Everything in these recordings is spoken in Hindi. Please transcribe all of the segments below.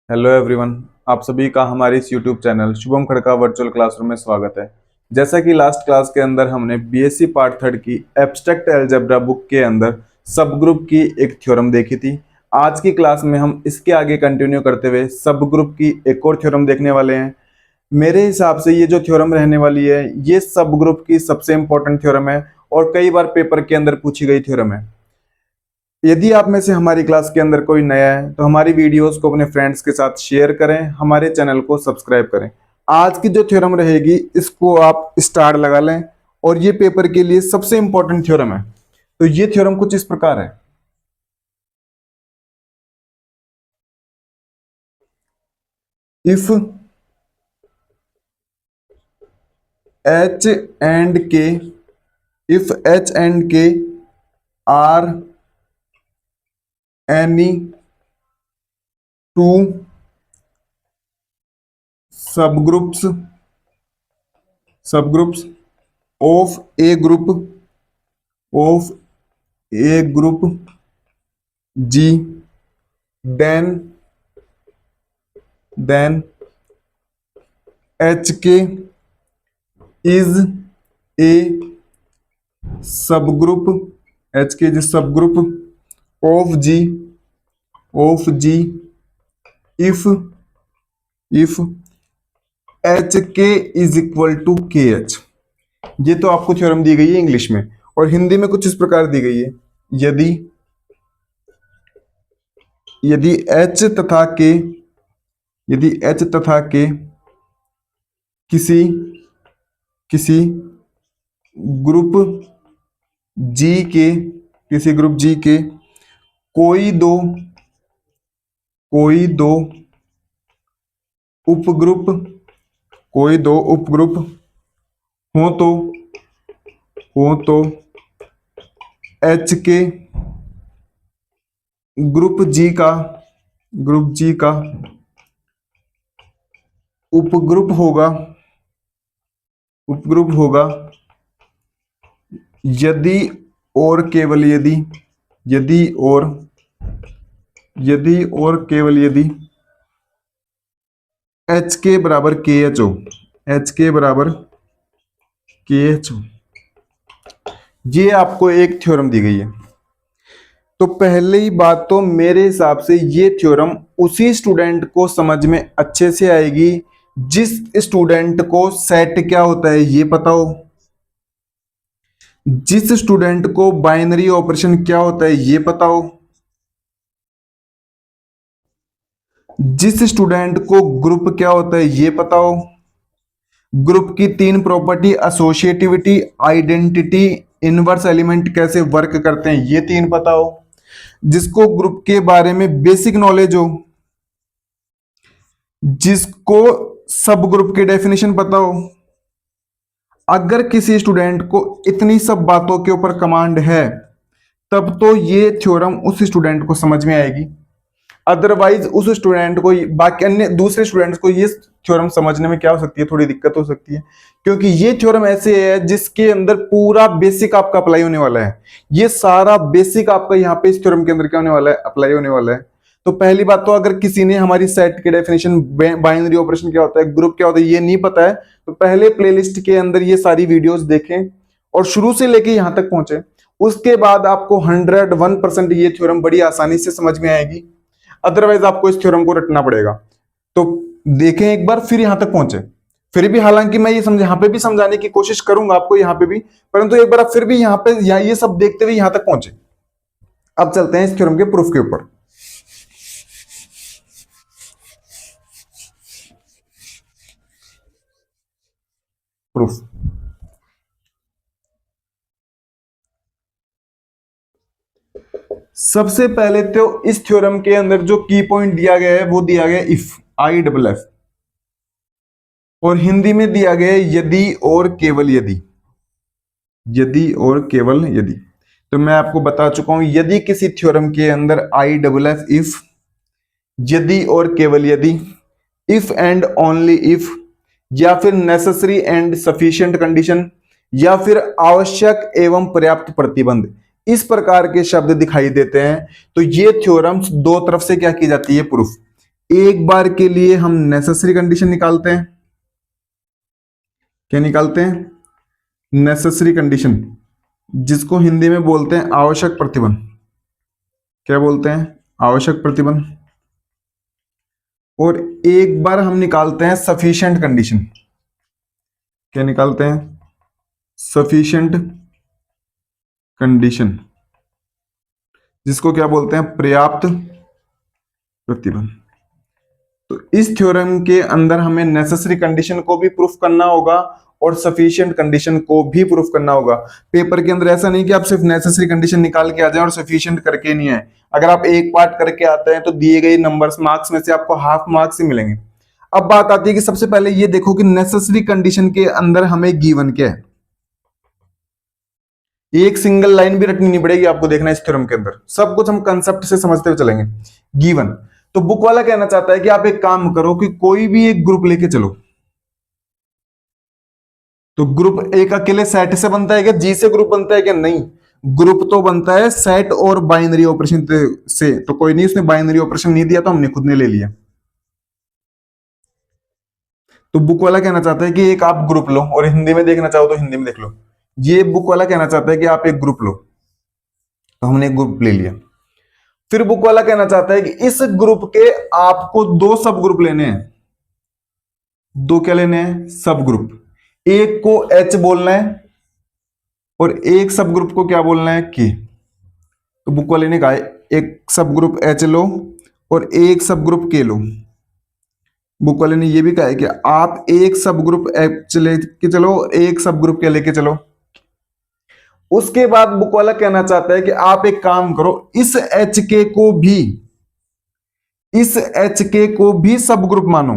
Hello everyone. आप सभी का हमारे इस YouTube channel Shubham Khadka virtual classroom में स्वागत है। जैसा कि लास्ट क्लास के अंदर हमने बीएससी पार्ट थर्ड की एब्स्ट्रैक्ट अलजेब्रा बुक के अंदर सब ग्रुप की एक थ्योरम देखी थी। आज की क्लास में हम इसके आगे कंटिन्यू करते हुए सब ग्रुप की एक और थ्योरम देखने वाले हैं। मेरे हिसाब से ये जो थ्योरम रहने वाली है ये सब ग्रुप की सबसे इंपॉर्टेंट थ्योरम है और कई बार पेपर के अंदर पूछी गई थ्योरम है। यदि आप में से हमारी क्लास के अंदर कोई नया है तो हमारी वीडियोस को अपने फ्रेंड्स के साथ शेयर करें, हमारे चैनल को सब्सक्राइब करें। आज की जो थ्योरम रहेगी इसको आप स्टार लगा लें और ये पेपर के लिए सबसे इंपॉर्टेंट थ्योरम है। तो ये थ्योरम कुछ इस प्रकार है। If H and K if H and K are any two subgroups of a group G then H K is a subgroup H K is subgroup of G if H K is equal to K H. ये तो आपको थ्योरम दी गई है इंग्लिश में और हिंदी में कुछ इस प्रकार दी गई है। यदि यदि एच तथा के यदि एच तथा के किसी किसी ग्रुप जी के कोई दो उपग्रुप हो तो एच के ग्रुप जी का उपग्रुप होगा यदि और केवल यदि एच के बराबर के एच हो ये आपको एक थ्योरम दी गई है। तो पहली बात तो मेरे हिसाब से ये थ्योरम उसी स्टूडेंट को समझ में अच्छे से आएगी जिस स्टूडेंट को सेट क्या होता है ये पता हो, जिस स्टूडेंट को बाइनरी ऑपरेशन क्या होता है ये पता हो, जिस स्टूडेंट को ग्रुप क्या होता है ये पता हो, ग्रुप की तीन property associativity, identity, inverse element कैसे वर्क करते हैं ये तीन पता हो, जिसको ग्रुप के बारे में बेसिक नॉलेज हो, जिसको सब ग्रुप की डेफिनेशन पता हो। अगर किसी स्टूडेंट को इतनी सब बातों के ऊपर कमांड है तब तो ये थ्योरम उस स्टूडेंट को समझ में आएगी। अदरवाइज उस स्टूडेंट को बाकी अन्य दूसरे स्टूडेंट्स को ये थ्योरम समझने में क्या हो सकती है, थोड़ी दिक्कत हो सकती है, क्योंकि ये थ्योरम ऐसे है जिसके अंदर पूरा बेसिक आपका अप्लाई होने वाला है। ये सारा बेसिक आपका यहाँ पे इस थ्योरम के अंदर क्या होने वाला है, अप्लाई होने वाला है। तो पहली बात तो अगर किसी ने हमारी सेट की डेफिनेशन, बाइनरी ऑपरेशन क्या होता है, ग्रुप क्या होता है ये नहीं पता है तो पहले प्लेलिस्ट के अंदर ये सारी वीडियोस देखें और शुरू से लेके यहां तक पहुंचे। उसके बाद आपको 101% ये थ्योरम बड़ी आसानी से समझ में आएगी। अदरवाइज आपको इस थ्योरम को रटना पड़ेगा। तो देखें एक बार फिर यहां तक पहुंचे। फिर भी हालांकि मैं ये यहां पे भी समझाने की कोशिश करूंगा आपको यहां पे भी, परंतु एक बार आप फिर भी यहां पे ये सब देखते हुए यहां तक पहुंचे। अब चलते हैं इस थ्योरम के प्रूफ के ऊपर। प्रूफ सबसे पहले तो इस थ्योरम के अंदर जो की पॉइंट दिया गया है वो दिया गया इफ, आई डबल एफ, और हिंदी में दिया गया यदि और केवल यदि। तो मैं आपको बता चुका हूं यदि किसी थ्योरम के अंदर आई डबल एफ इफ, यदि और केवल यदि, इफ एंड ओनली इफ, या फिर नेसेसरी एंड सफिशिएंट कंडीशन, या फिर आवश्यक एवं पर्याप्त प्रतिबंध, इस प्रकार के शब्द दिखाई देते हैं तो ये थ्योरम्स दो तरफ से क्या की जाती है, प्रूफ। एक बार के लिए हम नेसेसरी कंडीशन निकालते हैं। क्या निकालते हैं? नेसेसरी कंडीशन, जिसको हिंदी में बोलते हैं आवश्यक प्रतिबंध। क्या बोलते हैं? आवश्यक प्रतिबंध। और एक बार हम निकालते हैं सफिशिएंट कंडीशन। क्या निकालते हैं? सफिशिएंट कंडीशन, जिसको क्या बोलते हैं? पर्याप्त प्रतिबंध। तो इस थ्योरम के अंदर हमें नेसेसरी कंडीशन को भी प्रूफ करना होगा और सफिशिएंट कंडीशन को भी प्रूफ करना होगा। पेपर के अंदर ऐसा नहीं कि आप सिर्फ नेसेसरी कंडीशन निकाल के आ जाएं और सफिशिएंट करके नहीं आए। अगर आप एक पार्ट करके आते हैं तो दिए गए नंबर्स मार्क्स में से आपको हाफ मार्क्स ही मिलेंगे। अब बात आती है कि सबसे पहले ये देखो कि नेसेसरी कंडीशन के अंदर हमें गिवन क्या है। एक सिंगल लाइन भी रटनी नहीं पड़ेगी आपको, देखना इस थ्योरम के अंदर सब कुछ हम कंसेप्ट से समझते हुए चलेंगे। गिवन, तो बुक वाला कहना चाहता है कि आप एक काम करो कि कोई भी एक ग्रुप लेके चलो। तो ग्रुप एक अकेले सेट से बनता है क्या? जी से ग्रुप बनता है क्या? नहीं, ग्रुप तो बनता है सेट और बाइनरी ऑपरेशन से। तो कोई नहीं, उसने बाइनरी ऑपरेशन नहीं दिया तो हमने खुद ने ले लिया। तो बुक वाला कहना चाहता है कि एक आप ग्रुप लो, और हिंदी में देखना चाहो तो हिंदी में देख लो। ये बुक वाला कहना चाहता है कि आप एक ग्रुप लो, तो हमने एक ग्रुप ले लिया। फिर बुक वाला कहना चाहता है कि इस ग्रुप के आपको दो सब ग्रुप लेने हैं। दो क्या लेने हैं? सब ग्रुप। एक को एच बोलना है और एक सब ग्रुप को क्या बोलना है? के। तो बुक वाले ने कहा एक सब ग्रुप एच लो और एक सब ग्रुप के लो। बुक वाले ने यह भी कहा है कि आप एक सब ग्रुप एच लेके चलो, एक सब ग्रुप के लेके चलो। उसके बाद बुक वाला कहना चाहता है कि आप एक काम करो, इस एच के को भी, इस एच के को भी सब ग्रुप मानो।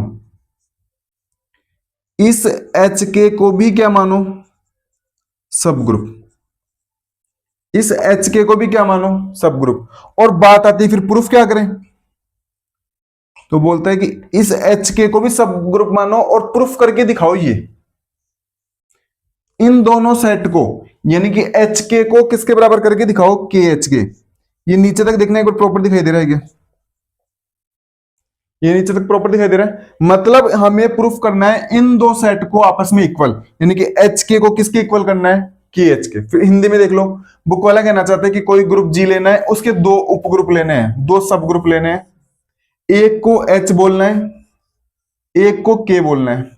इस एच के को भी क्या मानो? सब ग्रुप। इस एच के को भी क्या मानो? सब ग्रुप। और बात आती है फिर प्रूफ क्या करें? तो बोलता है कि इस एच के को भी सब ग्रुप मानो और प्रूफ करके दिखाओ ये इन दोनों सेट को, यानी कि एच के को किसके बराबर करके दिखाओ? के एच के। ये नीचे तक देखना एक बार प्रॉपर दिखाई दे रहा है क्या? ये नीचे तक प्रॉपर दिखाई दे रहा है। मतलब हमें प्रूफ करना है इन दो सेट को आपस में इक्वल, यानी कि एच के को किसके इक्वल करना है? के एच के। फिर हिंदी में देख लो, बुक वाला कहना चाहता है कि कोई ग्रुप जी लेना है, उसके दो उप ग्रुप लेने हैं, दो सब ग्रुप लेने हैं। एक को एच बोलना है, एक को के बोलना है।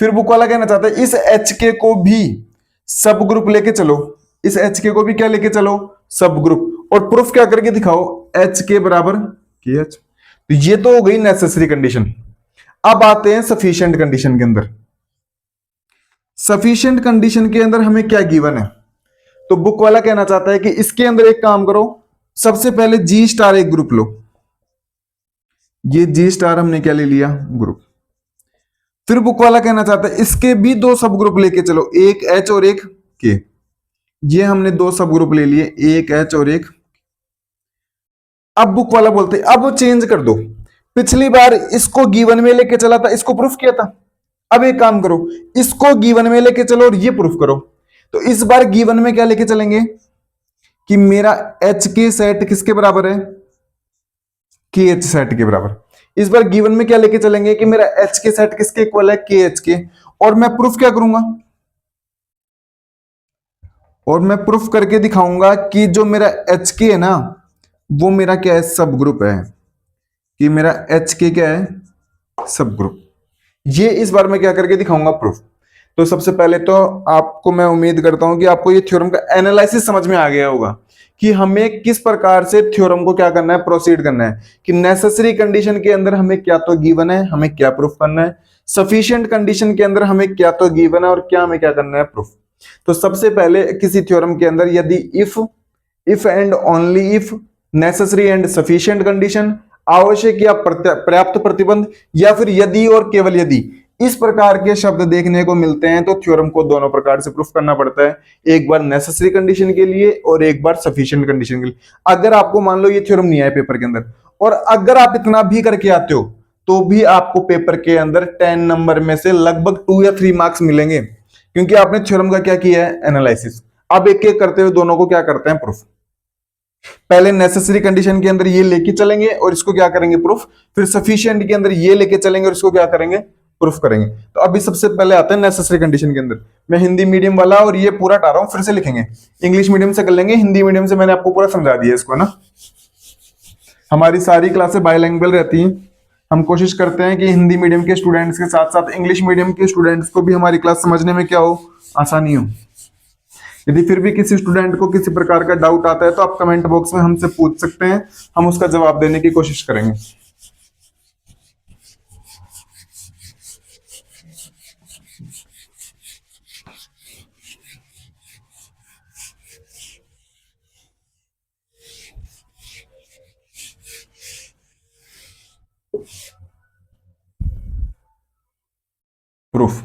फिर बुक वाला कहना चाहता है इस एच के को भी सब ग्रुप लेके चलो। इस एच के को भी क्या लेके चलो? सब ग्रुप। और प्रूफ क्या करके दिखाओ? एच के बराबर के एच। तो ये तो हो गई नेसेसरी कंडीशन। अब आते हैं सफिशिएंट कंडीशन के अंदर। सफिशिएंट कंडीशन के अंदर हमें क्या गिवन है? तो बुक वाला कहना चाहता है कि इसके अंदर एक काम करो, सबसे पहले जी स्टार एक ग्रुप लो। ये जी स्टार हमने क्या ले लिया? ग्रुप। फिर बुक वाला कहना चाहता है इसके भी दो सब ग्रुप लेके चलो, एक एच और एक के। ये हमने दो सब ग्रुप ले लिए, एक एच और एक। अब बुक वाला बोलते अब चेंज कर दो, पिछली बार इसको गिवन में लेके चला था, इसको प्रूफ किया था। अब एक काम करो, इसको गिवन में लेके चलो और ये प्रूफ करो। तो इस बार गिवन में क्या लेके चलेंगे कि मेरा एच के सेट किसके बराबर है? के एच सेट के बराबर। इस बार गिवन में क्या लेके चलेंगे कि मेरा एच के सेट किसके इक्वल है? के एच के। और मैं प्रूफ क्या करूंगा? और मैं प्रूफ करके दिखाऊंगा कि जो मेरा एच के है ना, वो मेरा क्या है? सब ग्रुप है। कि मेरा एच के क्या है? सब ग्रुप। ये इस बार मैं क्या करके दिखाऊंगा? प्रूफ। तो सबसे पहले तो आपको मैं उम्मीद करता हूं कि आपको ये थ्योरम का एनालिसिस समझ में आ गया होगा कि हमें किस प्रकार से थ्योरम को क्या करना है? प्रोसीड करना है। कि नेसेसरी कंडीशन के अंदर हमें क्या तो गिवन है, हमें क्या प्रूफ करना है। सफिशिएंट कंडीशन के अंदर हमें क्या तो गिवन है और क्या हमें क्या करना है? प्रूफ। तो सबसे पहले किसी थ्योरम के अंदर यदि if and only if, necessary and sufficient condition, आवश्यक या पर्याप्त प्रतिबंध, या फिर यदि और केवल यदि, इस प्रकार के शब्द देखने को मिलते हैं तो थ्योरम को दोनों प्रकार से प्रूफ करना पड़ता है, एक बार नेसेसरी कंडीशन के लिए और एक बार सफिशिएंट कंडीशन के लिए। अगर आपको मान लो ये थ्योरम नहीं आया पेपर के अंदर, और अगर आप इतना भी करके आते हो तो भी आपको पेपर के अंदर 10 नंबर में से लगभग 2 या 3 मार्क्स मिलेंगे, क्योंकि आपने थ्योरम का क्या किया है? एनालिसिस। अब एक एक करते हुए दोनों को क्या करते हैं? प्रूफ। पहले नेसेसरी कंडीशन के अंदर ये लेके चलेंगे और इसको क्या करेंगे, प्रूफ। फिर सफिशिएंट के अंदर ये लेके चलेंगे और इसको क्या करेंगे, प्रूफ करेंगे। तो अभी सबसे पहले आते हैं नेसेसरी कंडीशन के अंदर। मैं हिंदी मीडियम वाला और ये पूरा हटा रहा हूं, फिर से लिखेंगे। इंग्लिश मीडियम से कर लेंगे, हिंदी मीडियम से मैंने आपको पूरा समझा दिया इसको ना। हमारी सारी क्लासें बाइलैंग्वेज रहती हैं। हम कोशिश करते हैं कि हिंदी मीडियम के स्टूडेंट्स के साथ साथ इंग्लिश मीडियम के स्टूडेंट्स को भी हमारी क्लास समझने में क्या हो, आसानी हो। यदि फिर भी किसी स्टूडेंट को किसी प्रकार का डाउट आता है तो आप कमेंट बॉक्स में हमसे पूछ सकते हैं, हम उसका जवाब देने की कोशिश करेंगे। प्रूफ।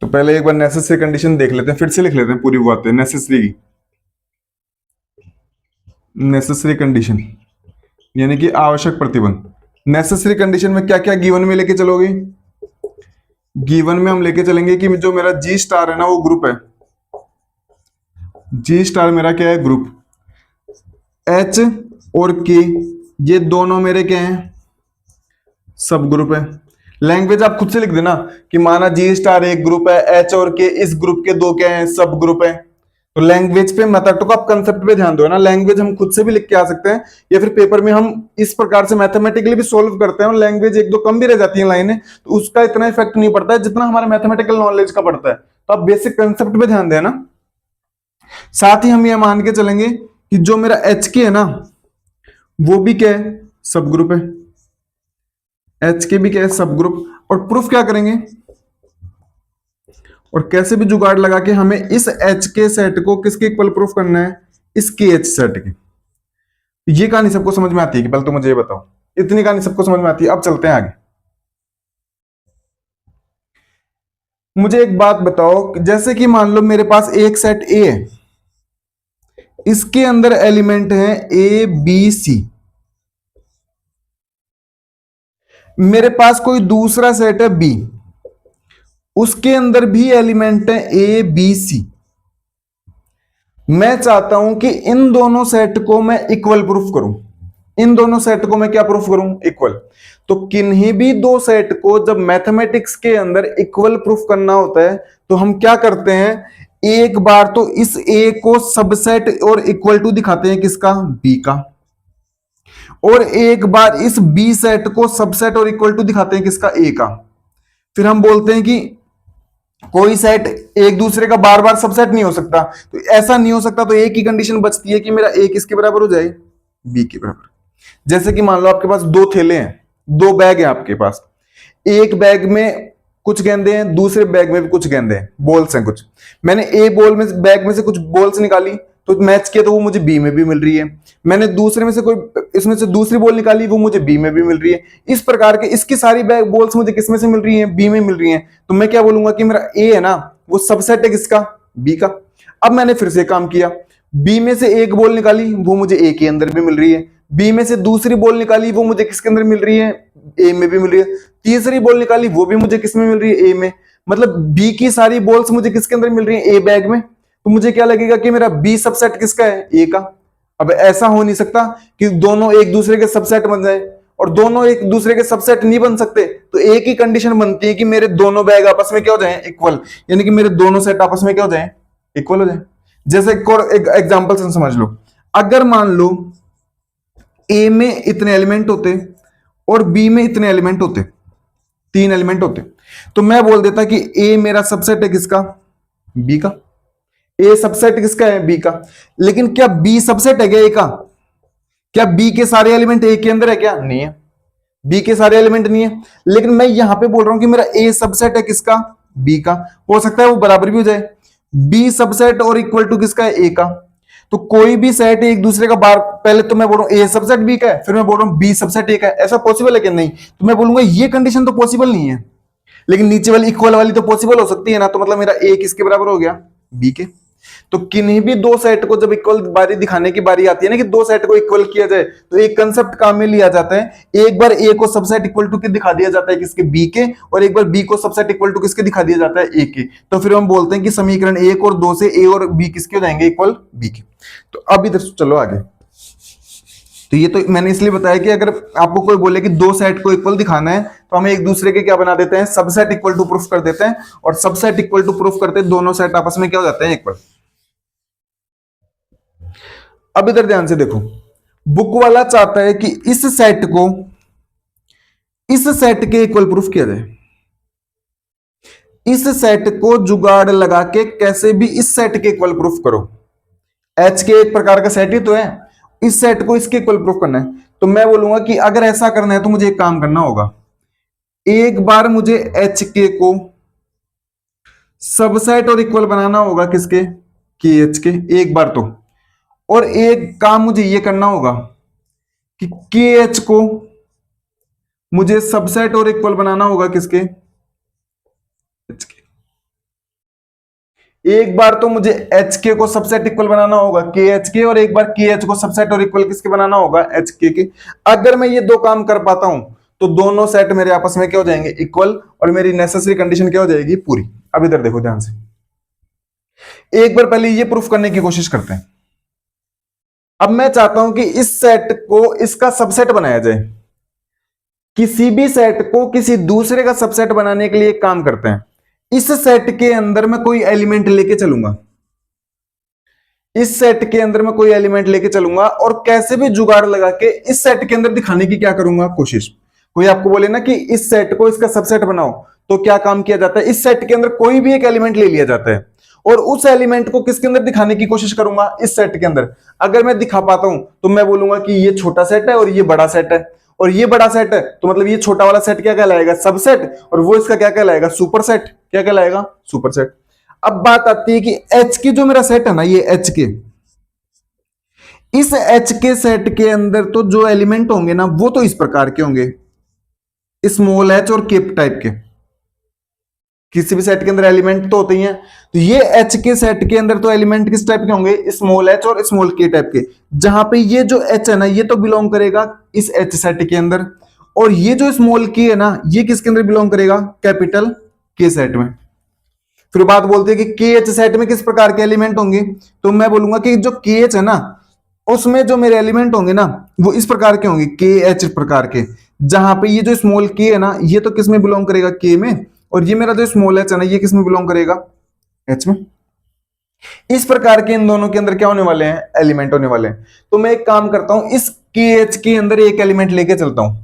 तो पहले एक बार नेसेसरी कंडीशन देख लेते हैं, फिर से लिख लेते हैं पूरी बातें नेसेसरी की। नेसेसरी कंडीशन यानी कि आवश्यक प्रतिबंध। नेसेसरी कंडीशन में क्या क्या गिवन में लेके चलोगे, गिवन में हम लेके चलेंगे कि जो मेरा जी स्टार है ना वो ग्रुप है। जी स्टार मेरा क्या है, ग्रुप। एच और के ये दोनों मेरे क्या हैं, सब ग्रुप है। लैंग्वेज आप खुद से लिख देना कि माना जी स्टार एक ग्रुप है, एच और के इस ग्रुप के दो क्या हैं, सब ग्रुप है। तो लैंग्वेज पे मेथड को आप कंसेप्ट पे ध्यान दो ना। लैंग्वेज हम खुद से भी लिख के आ सकते हैं या फिर पेपर में हम इस प्रकार से मैथमेटिकली भी सोल्व करते हैं और लैंग्वेज एक दो कम भी रह जाती है लाइनें, तो उसका इतना इफेक्ट नहीं पड़ता है जितना हमारे मैथमेटिकल नॉलेज का पड़ता है। तो आप बेसिक कंसेप्ट पे ध्यान देना। साथ ही हम ये मान के चलेंगे कि जो मेरा एच के है ना वो भी क्या है, सब ग्रुप है। एच के भी क्या है, सब ग्रुप। और प्रूफ क्या करेंगे, और कैसे भी जुगाड़ लगा के हमें इस एच के सेट को किसके इक्वल प्रूफ करना है, इस के एच सेट के। ये कहानी सबको समझ में आती है कि पहले तो मुझे ये बताओ, इतनी कहानी सबको समझ में आती है। अब चलते हैं आगे। मुझे एक बात बताओ, जैसे कि मान लो मेरे पास एक सेट ए है, इसके अंदर एलिमेंट है ए बी सी। मेरे पास कोई दूसरा सेट है बी, उसके अंदर भी एलिमेंट है ए बी सी। मैं चाहता हूं कि इन दोनों सेट को मैं इक्वल प्रूफ करूं। इन दोनों सेट को मैं क्या प्रूफ करूं, इक्वल। तो किन्हीं भी दो सेट को जब मैथमेटिक्स के अंदर इक्वल प्रूफ करना होता है तो हम क्या करते हैं, एक बार तो इस ए को सबसेट और इक्वल टू दिखाते हैं किसका, बी का, और एक बार इस बी सेट को सबसेट और इक्वल टू दिखाते हैं किसका, ए का। फिर हम बोलते हैं कि कोई सेट एक दूसरे का बार बार सबसेट नहीं हो सकता, तो ऐसा नहीं हो सकता तो एक ही कंडीशन बचती है कि मेरा ए किसके बराबर हो जाए, बी के बराबर। जैसे कि मान लो आपके पास दो थैले हैं, दो बैग हैं आपके पास। एक बैग में कुछ गेंदे हैं, दूसरे बैग में भी कुछ गेंदे हैं, बॉल्स हैं कुछ। मैंने ए बॉल में बैग में से कुछ बॉल्स निकाली तो मैच किया तो वो मुझे बी में भी मिल रही है। मैंने दूसरे में से कोई इसमें से दूसरी बॉल निकाली, वो मुझे बी में भी मिल रही है। इस प्रकार के इसकी सारी बैग बॉल्स मुझे किस में से मिल रही हैं, बी में मिल रही हैं। तो मैं क्या बोलूंगा कि मेरा ए है ना वो सबसेट है किसका, बी का। अब मैंने फिर से काम किया, बी में से एक बॉल निकाली वो मुझे ए के अंदर भी मिल रही है, बी में से दूसरी बॉल निकाली वो मुझे किसके अंदर मिल रही है, ए में भी मिल रही है, तीसरी बॉल निकाली वो भी मुझे किस में मिल रही है, ए में। मतलब बी की सारी बॉल्स मुझे किसके अंदर मिल रही है, ए बैग में। तो मुझे क्या लगेगा कि मेरा बी सबसेट किसका है, ए का। अब ऐसा हो नहीं सकता कि दोनों एक दूसरे के सबसेट बन जाए, और दोनों एक दूसरे के सबसेट नहीं बन सकते। तो एक ही कंडीशन बनती है कि मेरे दोनों बैग आपस में क्या हो जाए, इक्वल। यानी कि मेरे दोनों सेट आपस में क्या हो जाए, इक्वल हो जाए। जैसे एक एग्जांपल से समझ लो, अगर मान लो ए में इतने एलिमेंट होते और बी में इतने एलिमेंट होते, तीन एलिमेंट होते, तो मैं बोल देता कि ए मेरा सबसेट है किसका, बी का। ए सबसेट किसका है, बी का। लेकिन क्या बी सबसेट है क्या ए का, क्या बी के सारे एलिमेंट ए के अंदर है क्या, नहीं है। बी के सारे एलिमेंट नहीं है, लेकिन मैं यहां पे बोल रहा हूं कि मेरा ए सबसेट है किसका, बी का। हो सकता है वो बराबर भी हो जाए, बी सबसेट और इक्वल टू किसका है, ए का। तो कोई भी सेट एक दूसरे का बार, पहले तो मैं बोल रहा हूं ए सबसेट बी का है, फिर मैं बोल रहा हूं बी सबसेट ए का है, ऐसा पॉसिबल है कि नहीं। तो मैं बोलूंगा ये कंडीशन तो पॉसिबल नहीं है, लेकिन नीचे वाली इक्वल वाली तो पॉसिबल हो सकती है ना। तो मतलब मेरा ए किसके बराबर हो गया, बी के। तो किन्हीं भी दो सेट को जब इक्वल बारी दिखाने की बारी आती है ना कि दो सेट को इक्वल किया जाए, तो एक कंसेप्ट काम में लिया जाता है। एक बार ए को सबसेट इक्वल टू के दिखा दिया जाता है किसके, बी के, और एक बार बी को सबसेट इक्वल टू किसके दिखा दिया जाता है, ए के। तो फिर हम बोलते हैं कि समीकरण 1 और 2 से ए और बी किसके हो जाएंगे, इक्वल बी के। तो अब इधर चलो आगे। तो ये तो मैंने इसलिए बताया कि अगर आपको कोई बोले कि दो सेट को इक्वल दिखाना है, तो हम एक दूसरे के क्या बना देते हैं, सबसेट इक्वल टू प्रूफ कर देते हैं, और सबसेट इक्वल टू प्रूफ करते हैं दोनों सेट आपस में क्या हो जाते हैं, इक्वल। अब इधर ध्यान से देखो, बुक वाला चाहता है कि इस सेट को इस सेट के इक्वल प्रूफ किया जाए। इस सेट को जुगाड़ लगा के कैसे भी इस सेट के इक्वल प्रूफ करो। एच के एक प्रकार का सेट ही तो है, इस सेट को इसके इक्वल प्रूफ करना है। तो मैं बोलूंगा कि अगर ऐसा करना है तो मुझे एक काम करना होगा, एक बार मुझे एच के को सबसेट और इक्वल बनाना होगा किसके, के एच के, एक बार तो। और एक काम मुझे यह करना होगा कि के एच को मुझे सबसेट और इक्वल बनाना होगा किसके, एच के। एक बार तो मुझे एच के को सबसेट इक्वल बनाना होगा के एच के, और एक बार के एच को सबसेट और इक्वल किसके बनाना होगा, एच के। अगर मैं ये दो काम कर पाता हूं तो दोनों सेट मेरे आपस में क्या हो जाएंगे, इक्वल, और मेरी नेसेसरी कंडीशन क्या हो जाएगी, पूरी। अब इधर देखो ध्यान से, एक बार पहले ये प्रूफ करने की कोशिश करते हैं। अब मैं चाहता हूं कि इस सेट को इसका सबसेट बनाया जाए। किसी भी सेट को किसी दूसरे का सबसेट बनाने के लिए एक काम करते हैं, इस सेट के अंदर मैं कोई एलिमेंट लेके चलूंगा, इस सेट के अंदर मैं कोई एलिमेंट लेके चलूंगा, और कैसे भी जुगाड़ लगा के इस सेट के अंदर दिखाने की क्या करूंगा, कोशिश। कोई आपको बोले ना कि इस सेट को इसका सबसेट बनाओ, तो क्या काम किया जाता है, इस सेट के अंदर कोई भी एक एलिमेंट ले लिया जाता है, और उस एलिमेंट को किसके अंदर दिखाने की कोशिश करूंगा, इस सेट के अंदर। अगर मैं दिखा पाता हूं तो मैं बोलूंगा कि ये छोटा सेट है और ये बड़ा सेट है, और ये बड़ा सेट है तो मतलब ये छोटा वाला सेट क्या कहलाएगा, सबसेट, और वो इसका क्या कहलाएगा, सुपर सेट। क्या कहलाएगा, सुपर सेट। अब बात आती है कि एच की जो मेरा सेट है ना, ये एच के, इस एच के सेट के अंदर तो जो एलिमेंट होंगे ना वो तो इस प्रकार के होंगे, स्मॉल एच और केप टाइप के। किसी भी सेट के अंदर एलिमेंट तो होते ही हैं, तो ये एच के सेट के अंदर तो एलिमेंट किस टाइप के होंगे, स्मॉल एच और स्मॉल के टाइप के। जहां पे ये जो एच है ना, ये तो बिलोंग करेगा इस एच सेट के अंदर, और ये जो स्मॉल के है ना, ये किसके अंदर बिलोंग करेगा, कैपिटल के सेट में। फिर बात बोलते हैं कि के एच सेट में किस प्रकार के एलिमेंट होंगे, तो मैं बोलूंगा कि जो के एच है ना, उसमें जो मेरे एलिमेंट होंगे ना वो इस प्रकार के होंगे, के एच प्रकार के। जहां पे ये जो स्मॉल के है ना, ये तो किस में बिलोंग करेगा, के में, और ये मेरा जो स्मॉल एच है ना, ये किस में बिलोंग करेगा, एच में। इस प्रकार के इन दोनों के अंदर क्या होने वाले हैं, एलिमेंट होने वाले हैं। तो मैं एक काम करता हूं, इस के एच के अंदर एक एलिमेंट लेके चलता हूं,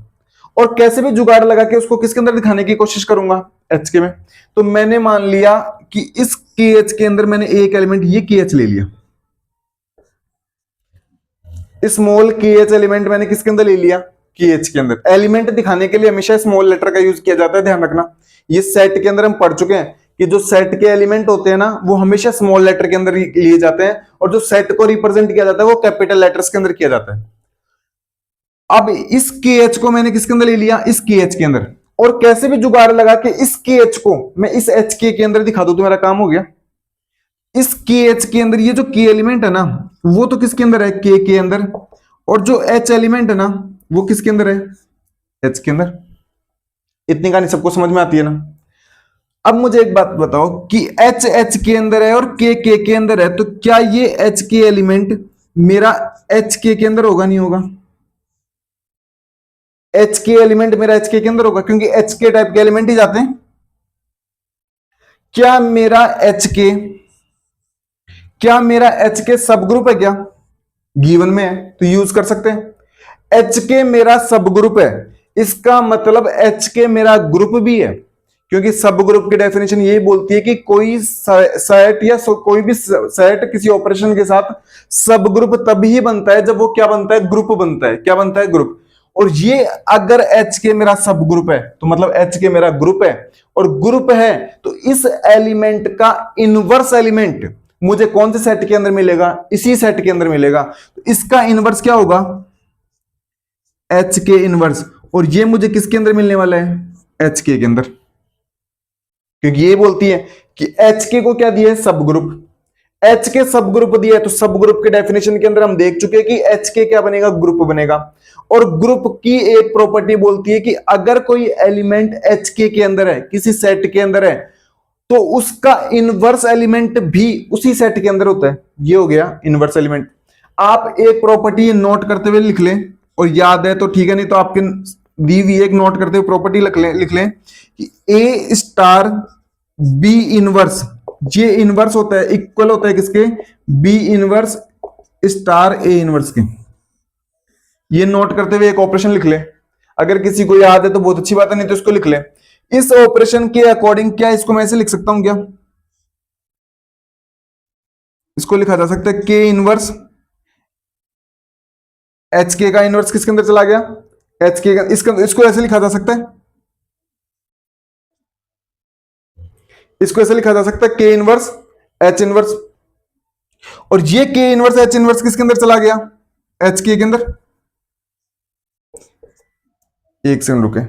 और कैसे भी जुगाड़ लगा के उसको किसके अंदर दिखाने की कोशिश करूंगा, एच के में। तो मैंने मान लिया कि इस के एच के अंदर मैंने एक एलिमेंट ये के एच ले लिया, स्मॉल के एच एलिमेंट मैंने किसके अंदर ले लिया, के एच के अंदर। एलिमेंट दिखाने के लिए हमेशा स्मॉल लेटर का यूज किया जाता है, ध्यान रखना। ये सेट के अंदर हम पढ़ चुके हैं कि जो सेट के एलिमेंट होते हैं ना, वो हमेशा स्मॉल लेटर के अंदर लिए जाते हैं, और जो सेट को रिप्रेजेंट किया जाता है वो कैपिटल लेटर्स के अंदर किया जाता है। अब इस के एच को मैंने किसके अंदर ले लिया, इस के एच के अंदर, और कैसे भी जुगाड़ लगा के इस के एच को मैं इस एच के अंदर दिखा दूं तो मेरा काम हो गया। इस के एच के अंदर ये जो के एलिमेंट है ना, वो तो किसके अंदर है, के अंदर, और जो एच एलिमेंट है ना वो किसके अंदर है, एच के अंदर। इतनी कहानी सबको समझ में आती है ना। अब मुझे एक बात बताओ कि एच एच के अंदर है और के अंदर है, तो क्या ये एच के एलिमेंट मेरा एच के अंदर होगा, नहीं होगा। एच के एलिमेंट मेरा एच के अंदर होगा, क्योंकि एच के टाइप के एलिमेंट ही जाते हैं। क्या मेरा एच के, क्या मेरा एच के सब ग्रुप है क्या, गिवन में है तो यूज कर सकते हैं। एच के मेरा सब ग्रुप है, इसका मतलब एच के मेरा ग्रुप भी है, क्योंकि सब ग्रुप की डेफिनेशन यही बोलती है कि कोई सेट या कोई भी सेट किसी ऑपरेशन के साथ सब ग्रुप तब ही बनता है जब वो क्या बनता है, ग्रुप बनता है। क्या बनता है, ग्रुप। और ये अगर एच के मेरा सब ग्रुप है तो मतलब एच के मेरा ग्रुप है, और ग्रुप है तो इस एलिमेंट का इनवर्स एलिमेंट मुझे कौन से सेट के अंदर मिलेगा, इसी सेट के अंदर मिलेगा। तो इसका इनवर्स क्या होगा, एच के इनवर्स, और ये मुझे किसके अंदर मिलने वाला है, एच के अंदर, क्योंकि ये बोलती है कि एच के को क्या दिया है, सब ग्रुप। एच के सब ग्रुप दिया है, तो सब ग्रुप के डेफिनेशन के अंदर हम देख चुके हैं कि एच के क्या बनेगा, ग्रुप बनेगा। और ग्रुप की एक प्रॉपर्टी बोलती है कि अगर कोई एलिमेंट एच के अंदर है, किसी सेट के अंदर है, तो उसका इनवर्स एलिमेंट भी उसी सेट के अंदर होता है। ये हो गया इनवर्स एलिमेंट। आप एक प्रॉपर्टी नोट करते हुए लिख लें, और याद है तो ठीक है, नहीं तो आपके दी हुई एक नोट करते हुए प्रॉपर्टी लिख लें कि ए स्टार बी इनवर्स, ये इनवर्स होता है, इक्वल होता है किसके, B inverse star A inverse के। ये नोट करते हुए एक ऑपरेशन लिख ले। अगर किसी को याद है तो बहुत अच्छी बात है, नहीं तो इसको लिख ले। इस ऑपरेशन के अकॉर्डिंग क्या इसको मैं ऐसे लिख सकता हूं क्या, इसको लिखा जा सकता है के इनवर्स एच के का इनवर्स किसके अंदर चला गया, एच के का, इसको ऐसे लिखा जा सकता है, इसको ऐसे लिखा जा सकता है के इनवर्स एच इनवर्स। और ये के इनवर्स एच इनवर्स किसके अंदर चला गया, एच के अंदर। एक सेकंड रुके,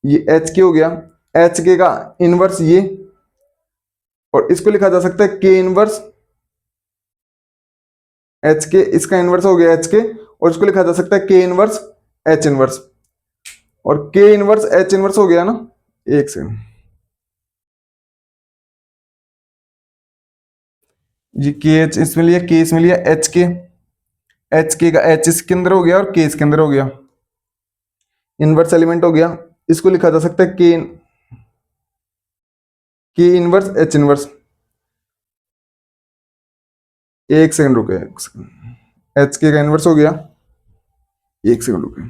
ये एच के हो गया, एच के का इनवर्स ये, और इसको लिखा जा सकता है के इनवर्स एच के, इसका इनवर्स हो गया एच के, और इसको लिखा जा सकता है के इनवर्स एच इनवर्स। और के इनवर्स एच इनवर्स हो गया ना, एक सेकंड, ये के एच इसमें लिया, के इसमें लिया, एच के का एच इसके अंदर हो गया और के इसके अंदर हो गया, इनवर्स एलिमेंट हो गया। इसको लिखा जा सकता है के इनवर्स एच इनवर्स। एक सेकंड रुके, एक सेकंड, एच के का इनवर्स हो गया, एक सेकंड रुके,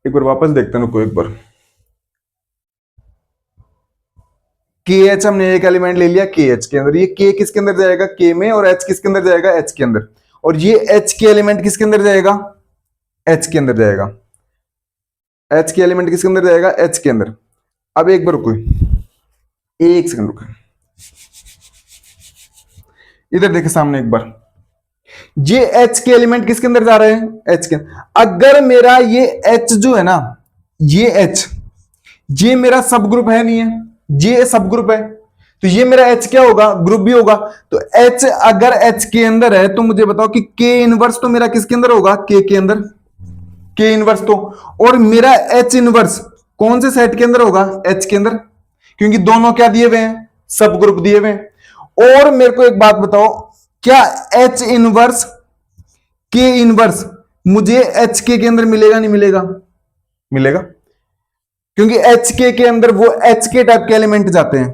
एक बार वापस देखते हैं, रुको एक बार। के एच हमने एक एलिमेंट ले लिया के एच के अंदर, ये के किसके अंदर जाएगा, के में, और एच किसके अंदर जाएगा, एच के अंदर। और ये एच के एलिमेंट किसके अंदर जाएगा, एच के अंदर जाएगा, एच के एलिमेंट किसके अंदर जाएगा, एच के अंदर। अब एक बार रुको, एक सेकंड रुको, इधर देखे सामने एक बार, ये एच के एलिमेंट किसके अंदर जा रहे हैं, एच के। अगर मेरा ये एच जो है ना, ये एच, ये मेरा सब ग्रुप है नहीं है, ये सब ग्रुप है, तो ये मेरा एच क्या होगा, ग्रुप भी होगा। तो एच अगर एच के अंदर है तो मुझे बताओ कि के इनवर्स तो मेरा किसके अंदर होगा, के अंदर, के इनवर्स तो। और मेरा एच इनवर्स कौन से सेट के अंदर होगा, एच के अंदर, क्योंकि दोनों क्या दिए हुए हैं, सब ग्रुप दिए हुए हैं। और मेरे को एक बात बताओ, क्या एच इनवर्स के इनवर्स मुझे एच के अंदर मिलेगा, नहीं मिलेगा, मिलेगा, क्योंकि एच के अंदर वो एच के टाइप के एलिमेंट जाते हैं।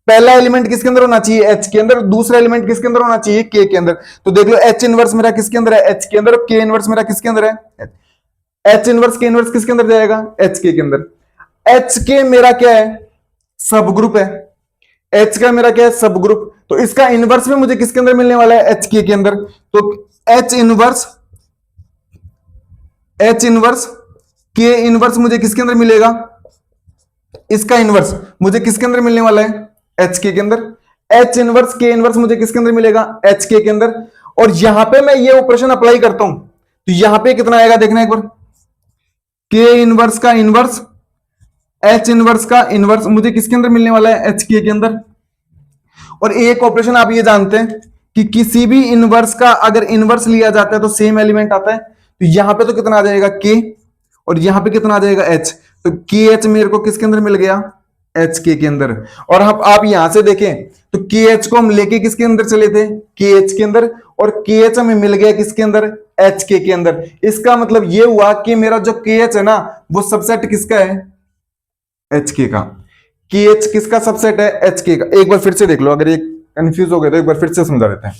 पहला एलिमेंट किसके अंदर होना चाहिए, एच के अंदर, दूसरा एलिमेंट किसके अंदर होना चाहिए, के अंदर। तो देख लो एच इनवर्स मेरा किसके अंदर है, एच के अंदर, और के इनवर्स मेरा किसके अंदर है, एच इनवर्स के इनवर्स किसके अंदर जाएगा, एच के अंदर। एच के मेरा क्या है, सब ग्रुप है, एच का मेरा क्या है, सब ग्रुप। तो इसका इनवर्स में मुझे किसके अंदर मिलने वाला है, एच के अंदर। तो एच इनवर्स के इनवर्स मुझे किसके अंदर मिलेगा, इसका इनवर्स मुझे किसके अंदर मिलने वाला है, एच के अंदर। एच इनवर्स के इनवर्स मुझे किसके अंदर मिलेगा, एच के अंदर। और यहां पे मैं ये ऑपरेशन अप्लाई करता हूं, तो यहां पे कितना आएगा देखना एक बार, के इनवर्स का इनवर्स एच इनवर्स का इनवर्स मुझे किसके अंदर मिलने वाला है, एच के अंदर। और एक ऑपरेशन आप ये जानते हैं कि किसी भी इनवर्स का अगर इनवर्स लिया जाता है तो सेम एलिमेंट आता है। तो यहां पे तो कितना आ जाएगा, के, और यहां पे कितना आ जाएगा, एच। तो के एच मेरे को किसके अंदर मिल गया, एच के अंदर। और आप यहां से देखें तो के एच को हम लेके किसके अंदर चले थे, के एच के अंदर, और के एच हमें मिल गया किसके अंदर, एच के अंदर। इसका मतलब ये हुआ कि मेरा जो के एच है ना, वो सबसेट किसका है, एच के का। के एच किसका सबसेट है, एच के का। एक बार फिर से देख लो, अगर ये कंफ्यूज हो गए तो एक बार फिर से समझा देते हैं।